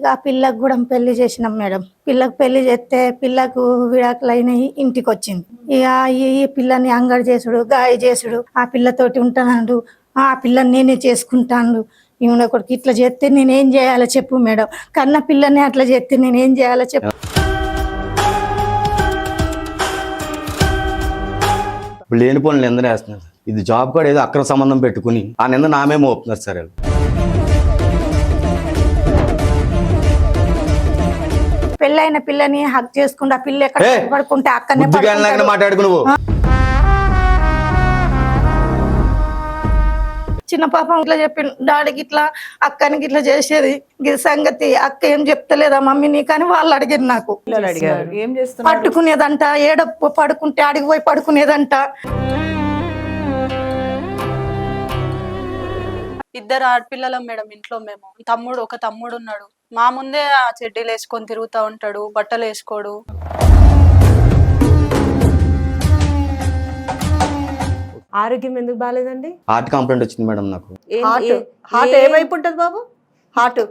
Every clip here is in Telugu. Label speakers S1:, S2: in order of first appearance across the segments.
S1: ఇక ఆ పిల్లకు కూడా పెళ్లి చేసినాం మేడం. పిల్లకు పెళ్లి చేస్తే పిల్లకు విడాకులు అయినాయి, ఇంటికి వచ్చింది. ఇక ఈ పిల్లని అంగడి చేసుడు, గాయ చేసుడు, ఆ పిల్లతోటి ఉంటాడు, ఆ పిల్లని నేనే చేసుకుంటాను. ఈమె ఒకటికి ఇట్లా చేస్తే నేనేం చేయాలో చెప్పు మేడం. కన్న పిల్లని అట్లా చేస్తే నేనేం చేయాలో చెప్పు.
S2: లేని పనులు నిందనే వేస్తున్నారు. ఇది జాబ్ కూడా ఏదో అక్రమ సంబంధం పెట్టుకుని ఆ నింద నామే మోపుతున్నారు సార్.
S1: పెళ్ళైన పిల్లని హక్ చేసుకుంటే ఆ పిల్ల ఎక్కడ పడుకుంటే అక్కడనే
S2: మాట్లాడుకు నువ్వు.
S1: చిన్న పాపం ఇట్లా చెప్పి డాడీకి ఇట్లా అక్కనికి ఇట్లా చేసేది ఈ సంగతి అక్క ఏం చెప్తలేదా మమ్మీ నీ కానీ వాళ్ళు అడిగారు. నాకు పట్టుకునేదంట, ఏడ పడుకుంటే అడిగి పోయి పడుకునేదంట.
S3: ఇద్దరు ఆడపిల్లలం మేడం ఇంట్లో. మేము ఒక తమ్ముడు ఉన్నాడు. మా ముందే ఆ చెడ్డీలు వేసుకొని తిరుగుతూ ఉంటాడు, బట్టలు వేసుకోడు.
S4: ఆరోగ్యం ఎందుకు బాగాలేదండి?
S2: హార్ట్ కంప్లైంట్ వచ్చింది మేడం నాకు.
S4: హార్ట్ ఏమైపు ఉంటుంది బాబు? హార్ట్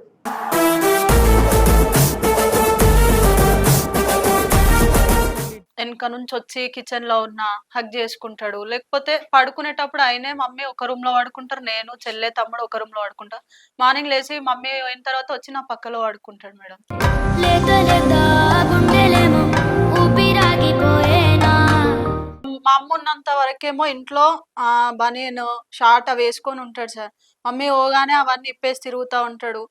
S3: వెనక నుంచి వచ్చి కిచెన్ లో ఉన్న హగ్ చేసుకుంటాడు. లేకపోతే పడుకునేటప్పుడు ఆయనే మమ్మీ ఒక రూమ్ లో పడుకుంటారు, నేను చెల్లె తమ్ముడు ఒక రూమ్ లో పడుకుంటా. మార్నింగ్ లేచి మమ్మీ అయిన తర్వాత వచ్చి నా పక్కలో పడుకుంటాడు మేడం. మా అమ్మ ఉన్నంత వరకేమో ఇంట్లో బనీన్ షార్ట్ అవి వేసుకొని ఉంటాడు సార్. మమ్మీ ఓగానే అవన్నీ ఇప్పేసి తిరుగుతా ఉంటాడు.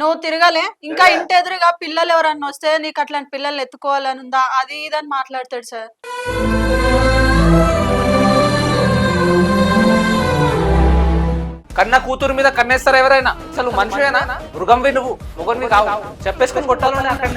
S3: నువ్వు తిరగలే, ఇంకా ఇంటి ఎదురుగా పిల్లలు ఎవరన్నా వస్తే నీకు అట్లాంటి పిల్లలు ఎత్తుకోవాలని ఉందా, అది ఇదని మాట్లాడతాడు సార్.
S5: కన్న కూతురు మీద కన్నేస్తారు ఎవరైనా? అసలు మనిషివేనా? మృగంవి నువ్వు. మొగన్వి కావు. చెప్పేసుకొని కొట్టాలని అక్కడ